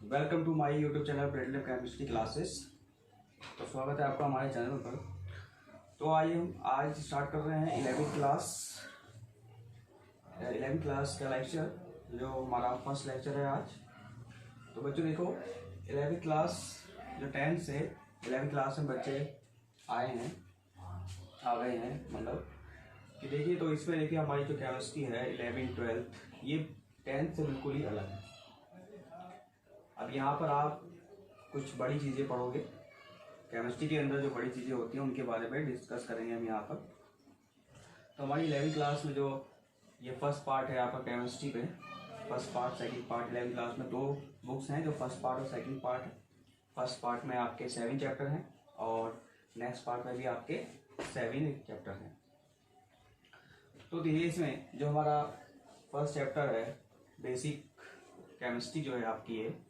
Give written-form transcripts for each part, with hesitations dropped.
Welcome to my YouTube channel प्लेटलेम chemistry classes. तो स्वागत है आपका हमारे चैनल पर। तो आइए हम आज स्टार्ट कर रहे हैं 11वीं क्लास का लेक्चर, जो हमारा फर्स्ट लेक्चर है आज। तो बच्चों देखो, 11वीं क्लास जो 10 से 11वीं क्लास में बच्चे आ गए हैं मतलब कि देखिए, तो इसमें देखिए हमारी जो केमिस्ट्री है 11वीं 12th ये 10th से बिल्कुल ही अलग है। अब यहाँ पर आप कुछ बड़ी चीज़ें पढ़ोगे, केमिस्ट्री के अंदर जो बड़ी चीज़ें होती हैं उनके बारे में डिस्कस करेंगे हम यहाँ पर। तो हमारी 11वीं क्लास में जो ये फर्स्ट पार्ट है आपका केमिस्ट्री पे, फर्स्ट पार्ट सेकंड पार्ट, 11वीं क्लास में 2 बुक्स हैं जो फर्स्ट पार्ट और सेकंड पार्ट है। फर्स्ट पार्ट में आपके 7 चैप्टर हैं और नेक्स्ट पार्ट में भी आपके 7 चैप्टर हैं। तो देखिए, इसमें जो हमारा फर्स्ट चैप्टर है बेसिक केमिस्ट्री जो है आपकी है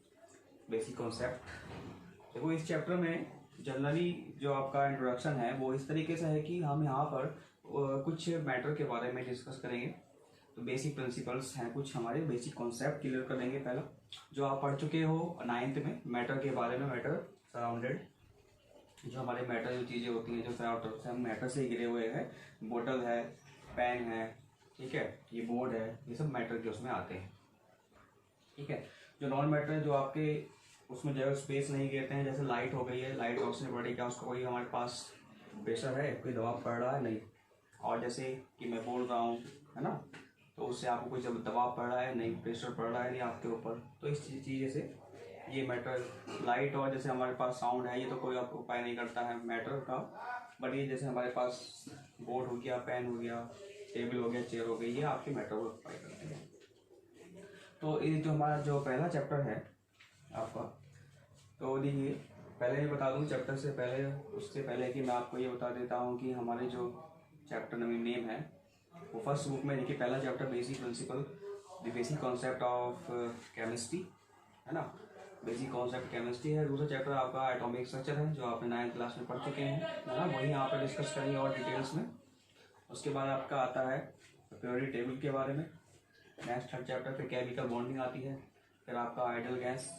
बेसिक कॉन्सेप्ट। देखो, इस चैप्टर में जनरली जो आपका इंट्रोडक्शन है वो इस तरीके से है कि हम यहाँ पर कुछ मैटर के बारे में डिस्कस करेंगे। तो बेसिक प्रिंसिपल्स हैं, कुछ हमारे बेसिक कॉन्सेप्ट क्लियर कर लेंगे। पहला जो आप पढ़ चुके हो 9th में मैटर के बारे में, मैटर सराउंडेड, जो हमारे मैटर जो चीज़ें होती हैं जो चारों से हम मैटर से घिरे हुए हैं, बोतल है, पेन है, ठीक है, ये बोर्ड है, ये सब मैटर के उसमें आते हैं। ठीक है, जो नॉन मैटर जो आपके उसमें जगह स्पेस नहीं घेरते हैं, जैसे लाइट हो गई है, लाइट रोशनी पड़ रही, क्या उसका कोई हमारे पास प्रेशर है, कोई दबाव पड़ रहा है, नहीं। और जैसे कि मैं बोल रहा हूँ, है ना, तो उससे आपको कोई जब दबाव पड़ रहा है, नहीं, प्रेशर पड़ रहा है नहीं आपके ऊपर। तो इस चीज़ से ये मैटर, लाइट, और जैसे हमारे पास साउंड है, ये तो कोई आपको उपाय नहीं करता है मैटर का। बट ये जैसे हमारे पास बोर्ड हो गया, पेन हो गया, टेबल हो गया, चेयर हो गई, ये आपके मैटर को उपाय करते हैं। तो ये जो हमारा जो पहला चैप्टर है आपका, तो देखिए पहले मैं बता दूं चैप्टर से पहले, उससे पहले कि मैं आपको ये बता देता हूँ कि हमारे जो चैप्टर नेम है वो फर्स्ट बुक में देखिए पहला chapter basic principle the basic concept of chemistry, है ना, बेसिक कॉन्सेप्ट केमिस्ट्री है। दूसरा चैप्टर आपका एटॉमिक स्ट्रक्चर है जो आपने 9th क्लास में पढ़ चुके हैं, है ना, वही यहाँ पर डिस्कस करेंगे और डिटेल्स में। उसके बाद आपका आता है पीरियोडिक टेबल के बारे में। नेक्स्ट थर्ड चैप्टर पे केमिकल बॉन्डिंग आती है, फिर आपका आइडियल गैस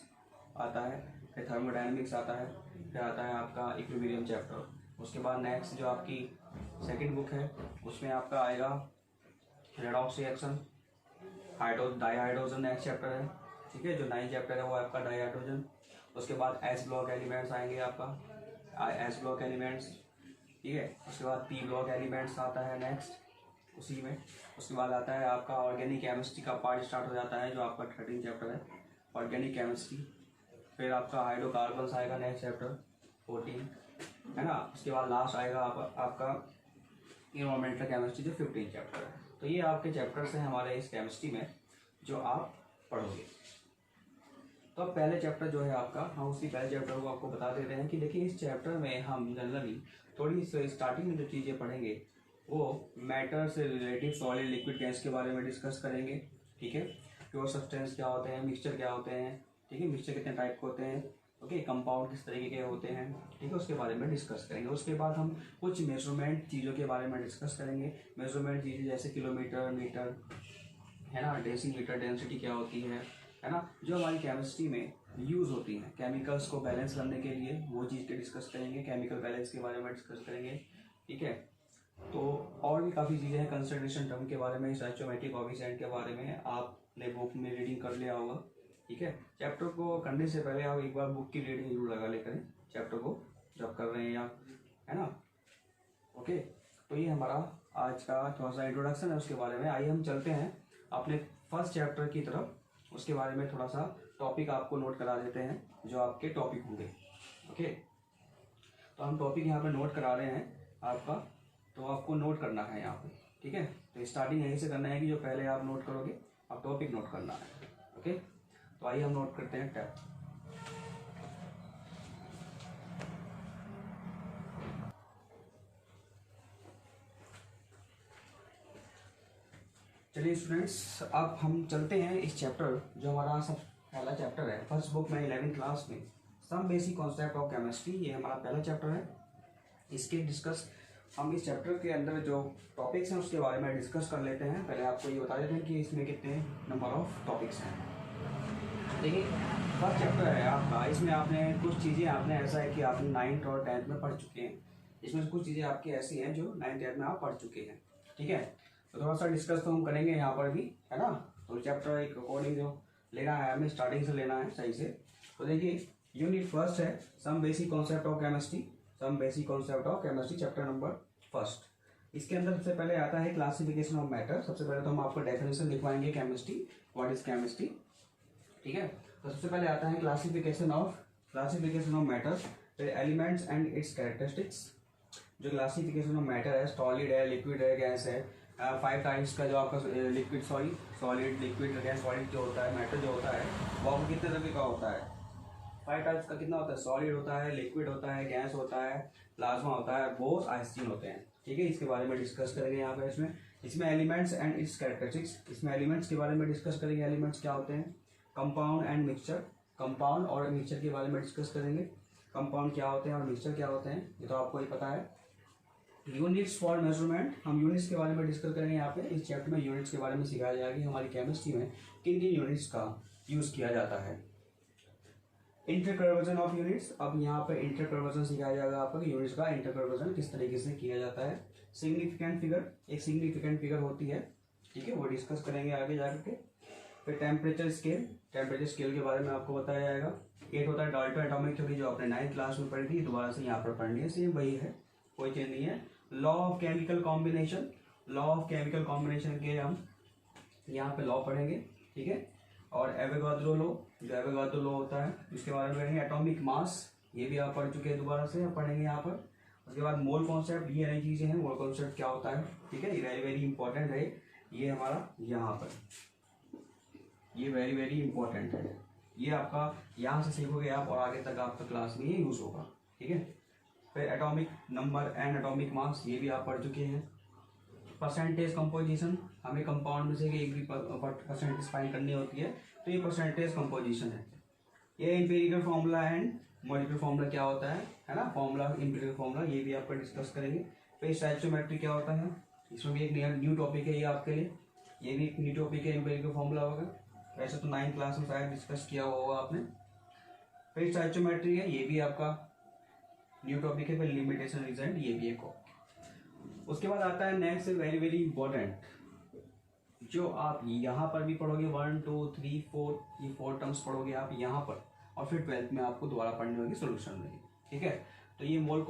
आता है, फिर थर्मोडायनेमिक्स आता है, फिर आता है आपका इक्विलिब्रियम चैप्टर। उसके बाद नेक्स्ट जो आपकी सेकंड बुक है उसमें आपका आएगा redox reaction, dihydrogen next chapter है। ठीक है, जो 9th चैप्टर है वो आपका डाईहाइड्रोजन। उसके बाद एस ब्लॉक एलिमेंट्स आएंगे आपका, एस ब्लॉक एलिमेंट्स, ठीक है। उसके बाद पी ब्लॉक एलिमेंट्स आता है नेक्स्ट उसी में। उसके बाद आता है आपका ऑर्गेनिक केमिस्ट्री का पार्ट स्टार्ट हो जाता है जो आपका 13 चैप्टर है, ऑर्गेनिक केमिस्ट्री। फिर आपका हाइड्रोकार्बन्स आएगा नेक्स्ट चैप्टर 14, है ना। उसके बाद लास्ट आएगा आपका इन्वायरमेंटल केमिस्ट्री जो 15 चैप्टर है। तो ये आपके चैप्टर्स हैं हमारे इस केमिस्ट्री में जो आप पढ़ोगे। तो अब पहले चैप्टर जो है आपका, हम उसी पहले चैप्टर को आपको बता देते हैं कि देखिए इस चैप्टर में हम जनरली थोड़ी स्टार्टिंग में जो चीज़ें पढ़ेंगे वो मैटर से रिलेटिव सॉलिड लिक्विड गैस के बारे में डिस्कस करेंगे। ठीक है, प्योर सब्सटेंस क्या होते हैं, मिक्सचर क्या होते हैं, ठीक है, मिक्सचर कितने टाइप के होते हैं, ओके, कंपाउंड किस तरीके के होते हैं, ठीक है, उसके बारे में डिस्कस करेंगे। उसके बाद हम कुछ मेजरमेंट चीज़ों के बारे में डिस्कस करेंगे। मेजरमेंट चीज़ें जैसे किलोमीटर, मीटर, है ना, डेसीमीटर, डेंसिटी क्या होती है ना, जो हमारी केमिस्ट्री में यूज़ होती हैं केमिकल्स को बैलेंस करने के लिए, वो चीज़ के डिस्कस करेंगे। केमिकल बैलेंस के बारे में डिस्कस करेंगे, ठीक है। तो और भी काफ़ी चीज़ें हैं, कंसंट्रेशन टर्म के बारे में, स्टोइचोमेट्रिक कोएफिशिएंट के बारे में आपने बुक में रीडिंग कर लिया होगा। ठीक है, चैप्टर को करने से पहले आप एक बार बुक की रीडिंग जरूर लगा ले करें चैप्टर को जब कर रहे हैं आप, है ना। ओके, तो ये हमारा आज का थोड़ा सा इंट्रोडक्शन है उसके बारे में। आइए हम चलते हैं अपने फर्स्ट चैप्टर की तरफ। उसके बारे में थोड़ा सा टॉपिक आपको नोट करा देते हैं जो आपके टॉपिक होंगे। ओके, तो हम टॉपिक यहाँ पे नोट करा रहे हैं आपका, तो आपको नोट करना है यहाँ पे, ठीक है। तो स्टार्टिंग यहीं से करना है कि जो पहले आप नोट करोगे आप टॉपिक नोट करना है। ओके, तो आइए हम नोट करते हैं टैब। चलिए स्टूडेंट्स, अब हम चलते हैं इस चैप्टर जो हमारा सब पहला चैप्टर है फर्स्ट बुक में 11th क्लास में, some basic concept of chemistry. ये हमारा पहला चैप्टर है। इसके डिस्कस हम इस चैप्टर के अंदर जो टॉपिक्स हैं उसके बारे में डिस्कस कर लेते हैं। पहले आपको ये बता देते हैं कि इसमें कितने नंबर ऑफ टॉपिक्स हैं। देखिए फर्स्ट चैप्टर है आपका, इसमें आपने कुछ चीज़ें आपने ऐसा है कि आपने 9th और 10th में पढ़ चुके हैं। इसमें से कुछ चीज़ें आपकी ऐसी हैं जो 9th 10th में आप पढ़ चुके हैं। ठीक है, तो थोड़ा सा डिस्कस तो हम करेंगे यहाँ पर भी, है ना। तो चैप्टर एक अकॉर्डिंग जो लेना है हमें स्टार्टिंग से लेना है सही से। तो देखिए यूनिट फर्स्ट है some basic concept of chemistry, some basic concept of chemistry, chapter number first. इसके अंदर सबसे पहले आता है क्लासिफिकेशन ऑफ मैटर। सबसे पहले तो हम आपको डेफिनेशन लिखवाएंगे केमिस्ट्री, व्हाट इज केमिस्ट्री। ठीक है, तो सबसे पहले आता है क्लासिफिकेशन ऑफ मैटर, फिर एलिमेंट्स एंड इट्स कैरेक्टरिस्टिक्स। जो क्लासिफिकेशन ऑफ मैटर है, सॉलिड है, लिक्विड है, गैस है, 5 टाइप्स का जो आपका liquid solid liquid gas solid जो होता है, मैटर जो होता है वो आपको कितने तरह का होता है, 5 टाइप्स का कितना होता है, सॉलिड होता है, लिक्विड होता है, गैस होता है, प्लाज्मा होता है, बोस आइसोटोन होते हैं। ठीक है, इसके बारे में डिस्कस करेंगे यहाँ पे। इसमें एलिमेंट्स एंड इट्स कैरेक्टरिस्टिक्स, इसमें एलिमेंट्स के बारे में डिस्कस करेंगे, एलिमेंट्स क्या होते हैं। कंपाउंड एंड मिक्सचर, कंपाउंड और मिक्सचर के बारे में डिस्कस करेंगे। कंपाउंड क्या होते हैं और मिक्सचर क्या होते हैं ये तो आपको ही पता है। यूनिट्स फॉर मेजरमेंट, हम यूनिट्स के बारे में डिस्कस करेंगे यहाँ पे। इस चैप्टर में यूनिट्स के बारे में सिखाया जाएगा कि हमारी केमिस्ट्री में किन किन यूनिट्स का यूज़ किया जाता है। इंटरकन्वर्जन ऑफ यूनिट्स, अब यहाँ पे इंटरकन्वर्जन सिखाया जाएगा आपको कि यूनिट्स का इंटरकन्वर्जन किस तरीके से किया जाता है। सिग्निफिकेंट फिगर, एक सिग्निफिकेंट फिगर होती है, ठीक है, वो डिस्कस करेंगे आगे जाकर के। फिर टेम्परेचर स्केल, टेम्परेचर स्केल के बारे में आपको बताया जाएगा। एक होता है डाल्टन एटॉमिक थ्योरी जो आपने 9th क्लास में पढ़ी थी, दोबारा से यहाँ पर पढ़नी है, सेम वही है, कोई चेंज नहीं है। Law of chemical combination, law of chemical combination के हम यहाँ पे लॉ पढ़ेंगे। ठीक है, और एवोगाड्रो लॉ, जो एवोगाड्रो लॉ होता है उसके बारे में पढ़ेंगे। एटॉमिक मास, ये भी आप पढ़ चुके हैं, दोबारा से पढ़ेंगे यहाँ पर। उसके बाद मोल कॉन्सेप्ट, ये नई चीज़ें हैं, मोल कॉन्सेप्ट क्या होता है। ठीक है, ये वेरी वेरी इंपॉर्टेंट है, ये हमारा यहाँ पर, ये वेरी वेरी इंपॉर्टेंट है, ये आपका यहाँ से सीखोगे आप और आगे तक आपका क्लास में ये यूज़ होगा। ठीक है, फिर atomic number and atomic mass, ये भी आप पढ़ चुके हैं। परसेंटेज कंपोजिशन, हमें कंपाउंड में से एक भी परसेंटेज फाइंड करनी होती है, तो ये परसेंटेज कंपोजिशन है। ये empirical formula and molecular formula क्या होता है ना, फार्मूला एम्पिरिकल फार्मूला, ये भी आपको डिस्कस करेंगे। फिर स्टोइचियोमेट्री क्या होता है, इसमें भी एक न्यू टॉपिक है ये आपके लिए, ये भी एक न्यू टॉपिक है, एम्पिरिकल फार्मूला होगा। वैसे तो 9th क्लास में शायद डिस्कस किया होगा आपने। फिर स्टोइचियोमेट्री है, ये भी आपका न्यू टॉपिक है। फिर लिमिटेशन रिजल्ट, ये भी एक। उसके बाद आता है नेक्स्ट वेरी वेरी इंपॉर्टेंट, जो आप यहाँ पर भी पढ़ोगे 1 2 3 4, ये 4 टर्म्स पढ़ोगे आप यहाँ पर, और फिर 12th में आपको दोबारा पढ़नी होगी सोल्यूशन में। ठीक है, तो ये मोल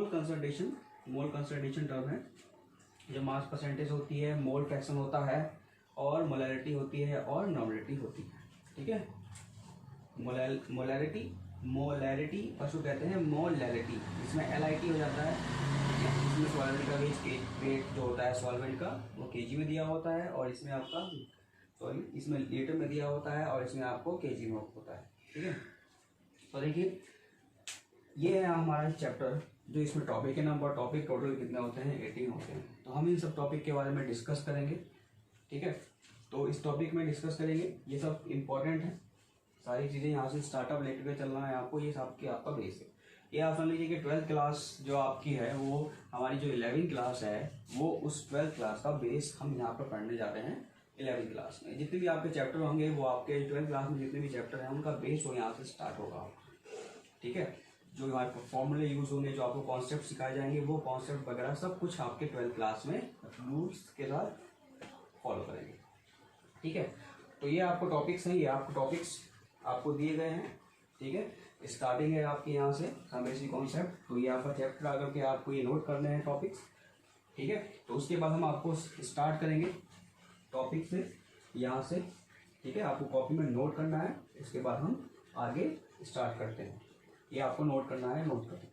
कंसंट्रेशन टर्म है, जो मास परसेंटेज होती है, मोल फ्रैक्शन होता है, और मोलैरिटी होती है, और नॉमिलिटी होती है। ठीक है, मोलैरिटी पशु कहते हैं मोलैरिटी, इसमें LIT हो जाता है। ठीक है, इसमें सॉल्वेंट का वेट जो होता है सॉल्वेंट का वो kg में दिया होता है, और इसमें आपका इसमें लीटर में दिया होता है, और इसमें आपको kg में होता है। ठीक है, तो देखिए ये है हमारा चैप्टर, जो इसमें टॉपिक है नंबर, टॉपिक टोटल कितने होते हैं, 18 होते हैं। तो हम इन सब टॉपिक के बारे में डिस्कस करेंगे। ठीक है, तो इस टॉपिक में डिस्कस करेंगे, ये सब इम्पोर्टेंट है, सारी चीज़ें यहाँ से स्टार्टअप लेकर के चलना है आपको, ये सब आपका बेस है। ये आप समझ लीजिए कि 12th क्लास जो आपकी है, वो हमारी जो 11th क्लास है, वो उस 12th क्लास का बेस हम यहाँ पर पढ़ने जा रहे हैं। 11th क्लास में जितने भी आपके चैप्टर होंगे, वो आपके 12th क्लास में जितने भी चैप्टर हैं उनका बेस वो यहाँ से स्टार्ट होगा। ठीक है, जो हमारे फॉर्मूले यूज़ होंगे, जो आपको कॉन्सेप्ट सिखाए जाएंगे, वो कॉन्सेप्ट वगैरह सब कुछ आपके 12th क्लास में रूल्स के साथ फॉलो करेंगे। ठीक है, तो ये आपको टॉपिक्स हैं, ये आपको टॉपिक्स आपको दिए गए हैं। ठीक है, स्टार्टिंग है आपकी यहाँ से बेसिक कॉन्सेप्ट, तो ये आपका चैप्टर आकर के आपको ये नोट करने हैं टॉपिक्स। ठीक है, तो उसके बाद हम आपको स्टार्ट करेंगे टॉपिक से यहाँ से। ठीक है, आपको कॉपी में नोट करना है, उसके बाद हम आगे स्टार्ट करते हैं। ये आपको नोट करना है, नोट करें।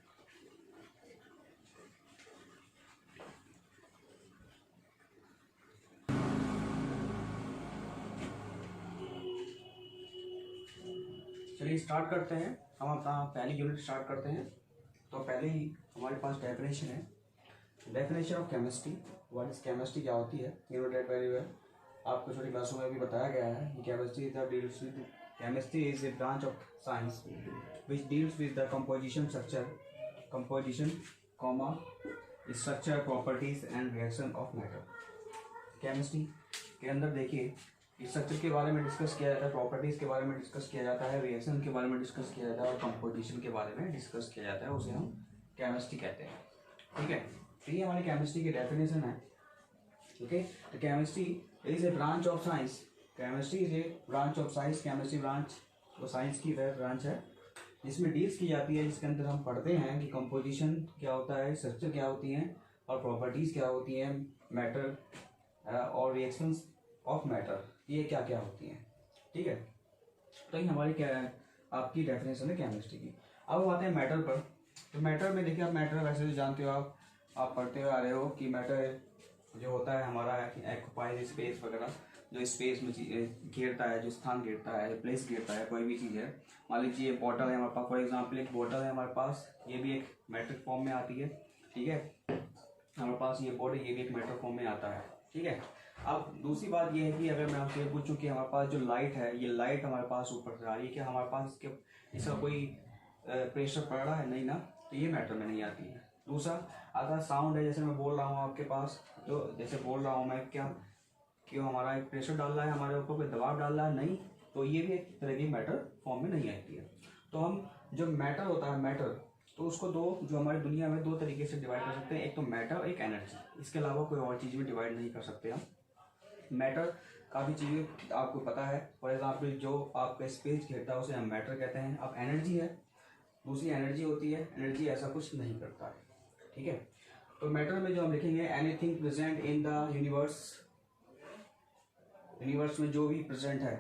चलिए स्टार्ट करते हैं, हम अपना पहली यूनिट स्टार्ट करते हैं। तो पहले ही हमारे पास डेफिनेशन है, definition of chemistry, what is chemistry, क्या होती है। You know that very well, आपको छोटी क्लासों में भी बताया गया है कि chemistry is a branch of science which deals with the composition structure properties and reaction of matter. Chemistry के अंदर देखिए स्ट्रक्चर के बारे में डिस्कस किया जाता है, प्रॉपर्टीज के बारे में डिस्कस किया जाता है, रिएक्शन के बारे में डिस्कस किया जाता है और कंपोजिशन के बारे में डिस्कस किया जाता है, उसे हम केमिस्ट्री कहते हैं। ठीक है, तो ये हमारी केमिस्ट्री की डेफिनेशन है। ओके, तो chemistry is a branch of science, chemistry is a branch of science, chemistry branch वो साइंस की वह ब्रांच है जिसमें डील्स की जाती है, जिसके अंदर हम पढ़ते हैं कि कंपोजिशन क्या होता है, स्ट्रक्चर क्या होती हैं और प्रॉपर्टीज़ क्या होती हैं, मैटर और रिएक्शंस ऑफ मैटर ये क्या क्या होती हैं। ठीक है, तो ये हमारी क्या है आपकी डेफिनेशन है केमिस्ट्री की। अब हम आते हैं मैटर पर। तो मैटर में देखिए, आप मैटर वैसे भी जानते हो, आप पढ़ते हुए आ रहे हो कि मैटर जो होता है हमारा ऑक्युपाइज स्पेस वगैरह, जो स्पेस में घेरता है, जो स्थान घेरता है, प्लेस घेरता है, कोई भी चीज़ है। मान लीजिए बॉटल है हमारे पास, फॉर एग्जांपल एक बॉटल है हमारे पास, ये भी एक मैट्रिक फॉर्म में आती है। ठीक है, हमारे पास ये बॉडी, ये भी एक मैटर फॉर्म में आता है। ठीक है, अब दूसरी बात ये है कि अगर मैं आपसे पूछूं कि हमारे पास जो लाइट है, ये लाइट हमारे पास ऊपर से आ रही है, क्या हमारे पास इसका कोई प्रेशर पड़ रहा है? नहीं ना, तो ये मैटर में नहीं आती है। दूसरा अगर साउंड है, जैसे मैं बोल रहा हूँ आपके पास, जो जैसे बोल रहा हूँ मैं, क्या क्यों हमारा एक प्रेशर डाल रहा है, हमारे ऊपर कोई दबाव डाल रहा है? नहीं, तो ये भी एक तरह की मैटर फॉर्म में नहीं आती है। तो हम जो मैटर होता है, मैटर, तो उसको दो, जो हमारी दुनिया में दो तरीके से डिवाइड कर सकते हैं, एक तो मैटर, एक एनर्जी। इसके अलावा कोई और चीज़ में डिवाइड नहीं कर सकते हम। मैटर काफ़ी चीज़ें आपको पता है, फॉर एग्जाम्पल जो आपका स्पेस घेरता है उसे हम मैटर कहते हैं। अब एनर्जी है, दूसरी एनर्जी होती है, एनर्जी ऐसा कुछ नहीं करता है। ठीक है, तो मैटर में जो हम लिखेंगे, anything present in the universe, universe में जो भी प्रेजेंट है,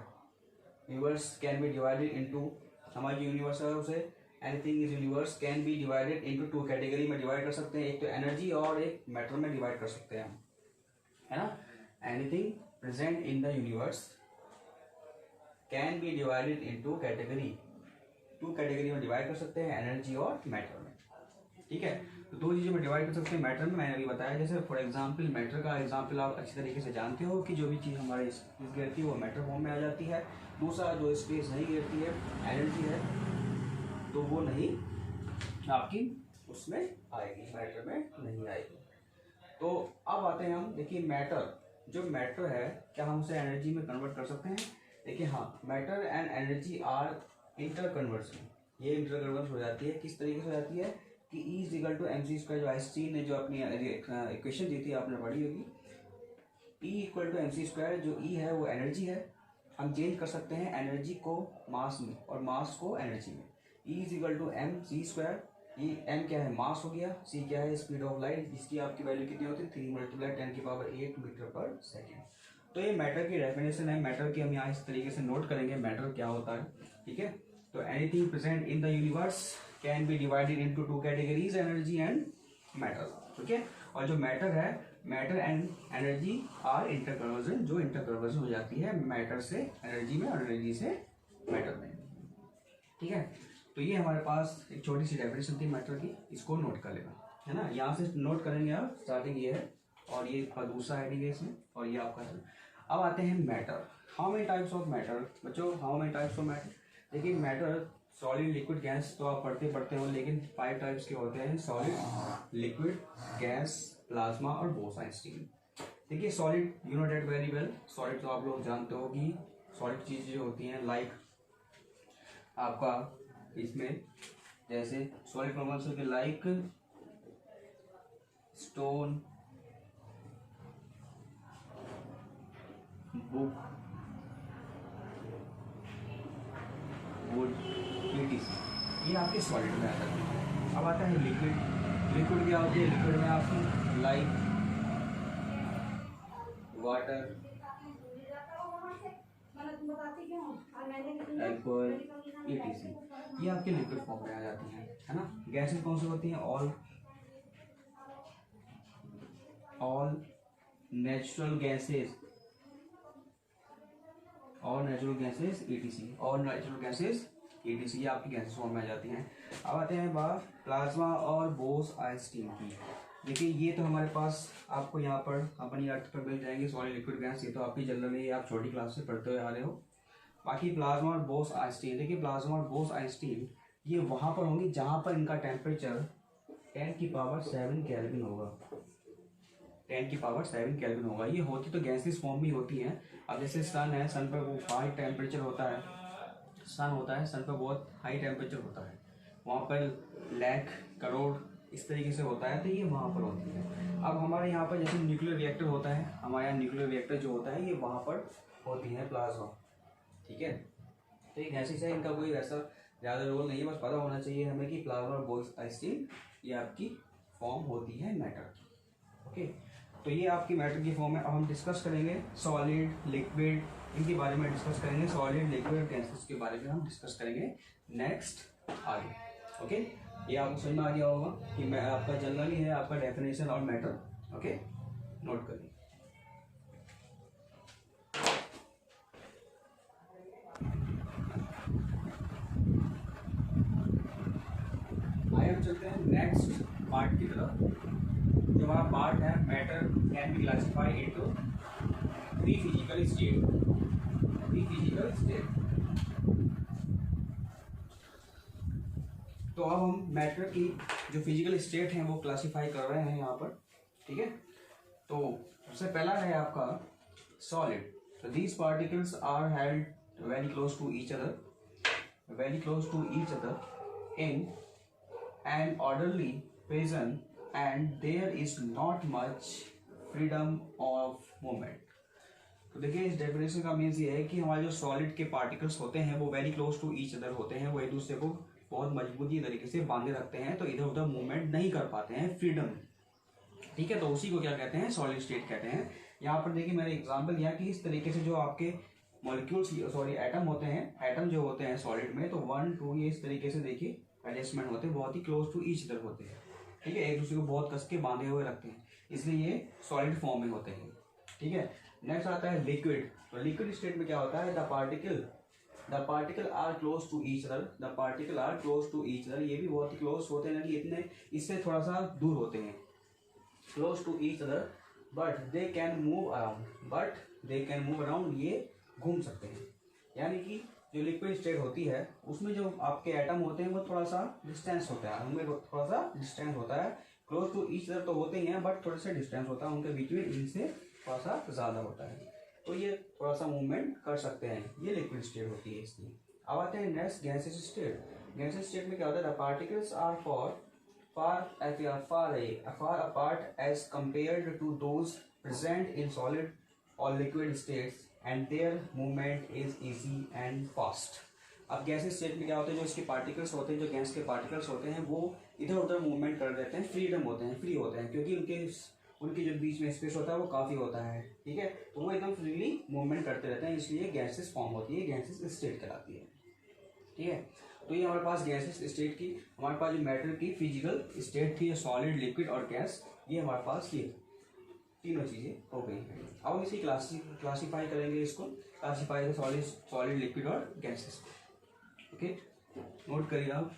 universe can be divided into, हमारी यूनिवर्स है उसे anything is universe can be divided into to category में डिवाइड कर सकते हैं, एक तो एनर्जी और एक मैटर में डिवाइड कर सकते हैं हम, है ना। Anything present in the universe can be divided into category, two category में डिवाइड कर सकते हैं, एनर्जी और मैटर में। ठीक है, तो दो चीज़ों में डिवाइड कर सकते हैं मैटर में, मैंने अभी बताया। जैसे फॉर एग्जांपल मैटर का एग्जांपल आप अच्छी तरीके से जानते हो कि जो भी चीज़ हमारे स्पेस घेरती है वो मैटर फॉर्म में आ जाती है। दूसरा जो स्पेस नहीं घेरती है, एनर्जी है, तो वो नहीं आपकी उसमें आएगी, मैटर में नहीं आएगी। तो अब आते हैं हम, देखिए मैटर, जो मैटर है क्या हम उसे एनर्जी में कन्वर्ट कर सकते हैं? देखिए हाँ, matter and energy are inter conversion, ये इंटर कन्वर्स हो जाती है। किस तरीके से हो जाती है कि E is equal to mc², जो आइंस्टीन ने जो अपनी इक्वेशन दी थी आपने पढ़ी होगी, E इक्वल टू mc², जो E है वो एनर्जी है, हम चेंज कर सकते हैं एनर्जी को मास में और मास को एनर्जी में। E is equal to mc², ये m क्या है, मास हो गया, c क्या है, स्पीड ऑफ लाइट, जिसकी आपकी वैल्यू कितनी होती है 3 × 10⁸ मीटर पर सेकेंड। तो ये मैटर की डेफिनेशन है। मैटर की हम यहाँ इस तरीके से नोट करेंगे मैटर क्या होता है। ठीक है, तो anything present in the universe can be divided into two categories, energy and matter. ठीक है, और जो मैटर है, matter and energy are inter conversion, जो इंटर कन्वर्जन हो जाती है मैटर से एनर्जी में और एनर्जी से मैटर में। ठीक है, तो ये हमारे पास एक छोटी सी डेफिनेशन थी मैटर की, इसको नोट कर लेना, है ना। यहाँ से नोट करेंगे आप, स्टार्टिंग ये है और ये दूसरा हेडिंग है इसमें, और ये आपका है। अब आते हैं matter. How many types of matter बच्चों, how many types of matter? देखिए मैटर सॉलिड, लिक्विड, गैस तो आप पढ़ते हो, लेकिन 5 टाइप्स के होते हैं, सॉलिड, लिक्विड, गैस, प्लाज्मा और बोस-आइंस्टीन। देखिए solid, you know that very well, solid तो आप लोग जानते हो कि सॉलिड चीज़ें जो होती हैं, लाइक आपका इसमें जैसे सॉलिड कॉम्पोनेंट्स के लाइक स्टोन, बुक, वुड, ये आपके सॉलिड में आता है। अब आता है लिक्विड। लिक्विड क्या होती है? लिक्विड में आपकी लाइक वाटर, अल्कोहल, etc. ये आपके लिक्विड फॉर्म में आ जाती हैं, है ना। गैसेस कौन सी होती हैं? ऑल नेचुरल गैसेस, और नेचुरल गैसेस etc. और नेचुरल गैसेस etc. ये आपकी गैसेस फॉर्म में आ जाती हैं। अब आते हैं बात प्लाज्मा और बोस-आइंस्टीन की। देखिए ये तो हमारे पास आपको यहाँ पर अपनी अर्थ पर मिल जाएंगे, सॉलिड, लिक्विड, गैस, ये तो आपकी जनरली आप छोटी क्लास से पढ़ते हुए आ रहे हो। बाकी प्लाज्मा और बोस-आइंस्टीन, देखिए प्लाज्मा और बोस-आइंस्टीन ये वहाँ पर होंगी जहाँ पर इनका टेम्परेचर 10⁻⁷ केल्विन होगा। 10⁻⁷ केल्विन होगा। ये होती तो गैसेस फॉर्म में होती हैं। अब जैसे सन है, सन पर वो हाई टेम्परेचर होता है, सन पर बहुत हाई टेम्परेचर होता है, वहाँ पर लाख करोड़ इस तरीके से होता है, तो ये वहाँ पर होती है। अब हमारे यहाँ पर जैसे न्यूक्लियर रिएक्टर होता है, हमारे यहाँ न्यूक्लियर रिएक्टर जो होता है ये वहाँ पर होती है प्लाज्मा, ठीक है। तो ये गैसेस है, इनका कोई वैसा ज़्यादा रोल नहीं है, बस पता होना चाहिए हमें कि प्लाज्मा और बॉक्साइट ये आपकी फॉर्म होती है मैटर की, ओके। तो ये आपकी मैटर की फॉर्म है। अब हम डिस्कस करेंगे सॉलिड, लिक्विड, इनके बारे में डिस्कस करेंगे, सॉलिड, लिक्विड, गैसेस के बारे में हम डिस्कस करेंगे नेक्स्ट आगे, ओके। ये आपको समझ में आ गया होगा कि मैं आपका जनरली है आपका डेफिनेशन और मैटर, ओके, नोट करिए। आइए हम चलते हैं नेक्स्ट पार्ट की तरफ। जो हमारा पार्ट है matter can be classified into three physical state. तो अब हम मैटर की जो फिजिकल स्टेट हैं वो क्लासिफाई कर रहे हैं यहाँ पर, ठीक है। तो सबसे पहला है आपका सॉलिड। तो these particles are held very close to each other in an orderly fashion and there is not much freedom of movement। तो देखिए इस डेफिनेशन का मीन्स ये है कि हमारे जो सॉलिड के पार्टिकल्स होते हैं वो very close to each other होते हैं, वो एक दूसरे को बहुत मजबूती तरीके से बांधे रखते हैं, तो इधर उधर मूवमेंट नहीं कर पाते हैं, फ्रीडम, ठीक है। तो उसी को क्या कहते हैं, सॉलिड स्टेट कहते हैं। यहाँ पर देखिए मैंने एग्जांपल दिया कि इस तरीके से जो आपके मॉलिक्यूल्स एटम होते हैं, एटम जो होते हैं सॉलिड में, तो 1 2 ये इस तरीके से देखिए एडजस्टमेंट होते हैं, बहुत ही क्लोज टू ईच अदर होते हैं, ठीक है, एक दूसरे को बहुत कस के बांधे हुए रखते हैं, इसलिए ये सॉलिड फॉर्म में होते हैं, ठीक है। नेक्स्ट आता है लिक्विड। तो लिक्विड स्टेट में क्या होता है, the particle are close to each other, ये भी बहुत ही क्लोज होते हैं, इतने इससे थोड़ा सा दूर होते हैं, close to each other, but they can move around, ये घूम सकते हैं। यानी कि जो लिक्विड स्टेट होती है उसमें जो आपके एटम होते हैं वो थोड़ा सा डिस्टेंस होता है, उनमें थोड़ा सा डिस्टेंस होता है, क्लोज टू ईच अदर तो होते ही हैं बट थोड़ा सा डिस्टेंस होता है उनके बीच में, इनसे थोड़ा सा ज़्यादा होता है, तो ये थोड़ा सा मूवमेंट कर सकते हैं, ये लिक्विड स्टेट होती है इसलिए। अब आते हैं नेक्स्ट गैसेस स्टेट में क्या होता है, the particles are far apart as compared to those present in solid or liquid states and their movement is easy and fast। अब गैसेस स्टेट में क्या होता है, जो इसके पार्टिकल्स होते हैं, जो गैस के पार्टिकल्स होते हैं वो इधर उधर मूवमेंट कर देते हैं, फ्री होते हैं, क्योंकि उनके जो बीच में स्पेस होता है वो काफ़ी होता है, ठीक है, तो वो एकदम फ्रीली मूवमेंट करते रहते हैं, इसलिए गैसेस फॉर्म होती है, गैसेस स्टेट कहलाती है, ठीक है। तो ये हमारे पास गैसेस स्टेट की, हमारे पास जो मैटर की फिजिकल स्टेट थी, सॉलिड, लिक्विड और गैस, ये हमारे पास ये तीनों चीज़ें हो गई हैं। अब हम इसी क्लासीफाई करेंगे, इसको क्लासीफाई सॉलिड, लिक्विड और गैसेस, ओके, नोट करिए आप।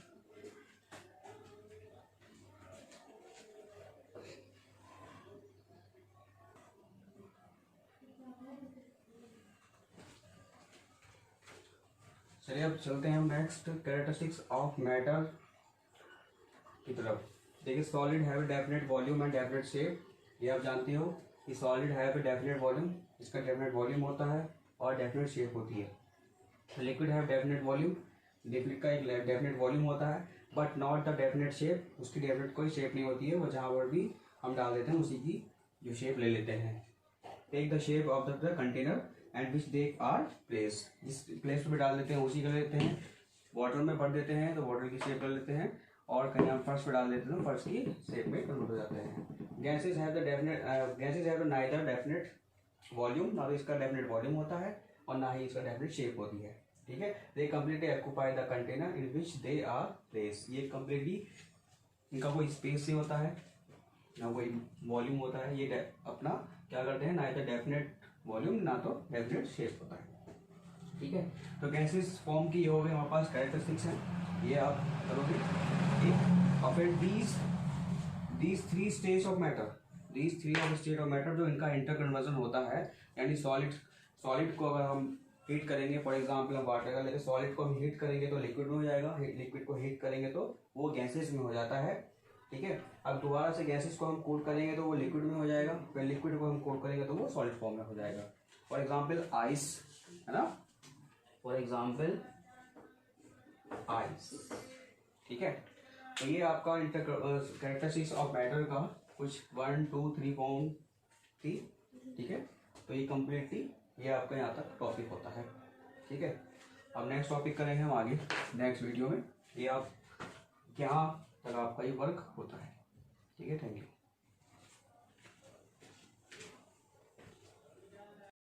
चलिए अब चलते हैं हम नेक्स्ट कैरेक्टरिस्टिक्स ऑफ मैटर की तरफ। देखिए solid have a definite volume and definite shape, ये आप जानते हो कि solid have a definite volume, इसका डेफिनेट वॉल्यूम होता है और डेफिनेट शेप होती है। Liquid have definite volume, liquid का एक डेफिनेट वॉल्यूम होता है but not the definite shape, उसकी डेफिनेट कोई शेप नहीं होती है, वो जहाँ पर भी हम डाल देते हैं उसी की जो शेप ले लेते हैं। Take the shape of the container and which they are place, जिस प्लेस पे डाल देते हैं उसी का लेते हैं, वाटर में भर देते हैं तो वाटर की शेप कर लेते हैं, और कहीं हम फर्श पे डाल देते हैं तो फर्श की शेप में कन्वर्ट हो जाते हैं। Gases have neither definite volume, ना तो इसका डेफिनेट वॉल्यूम होता है और ना ही इसका डेफिनेट शेप होती है, ठीक है। They completely occupy the container in which they are place, ये कम्प्लीटली इनका कोई स्पेस ही होता है ना कोई वॉल्यूम होता है, ये अपना क्या करते हैं, ना इधर डेफिनेट वॉल्यूम ना तो डेफिनेट शेप होता है, ठीक है। तो गैसेस फॉर्म की ये हो गई हमारे पास कैरेक्टरिस्टिक्स हैं, ये आप करोगे, ठीक। और फिर these three stage of matter, जो इनका इंटर कन्वर्जन होता है, यानी सॉलिड को अगर हम हीट करेंगे, फॉर एग्जाम्पल हम वाटर का लेते, सॉलिड को हम हीट करेंगे तो लिक्विड में हो जाएगा, लिक्विड को हीट करेंगे तो वो गैसेस में हो जाता है, ठीक है। अब दोबारा से गैसेस को हम कोट करेंगे तो वो लिक्विड में हो जाएगा, फिर लिक्विड को हम कोट करेंगे तो वो सॉलिड फॉर्म में हो जाएगा। फॉर एग्जाम्पल आइस, है ना, फॉर एग्जाम्पल आइस, ठीक है। तो ये आपका कैरेक्टरिस्टिक्स ऑफ मैटर का कुछ 1 2 3 पॉइंट थी, ठीक है। तो ये कम्प्लीटली ये आपका यहाँ तक टॉपिक होता है, ठीक है। अब नेक्स्ट टॉपिक करेंगे हम आगे नेक्स्ट वीडियो में, ये आप क्या तक आपका ये वर्क होता है, ठीक है। Thank you.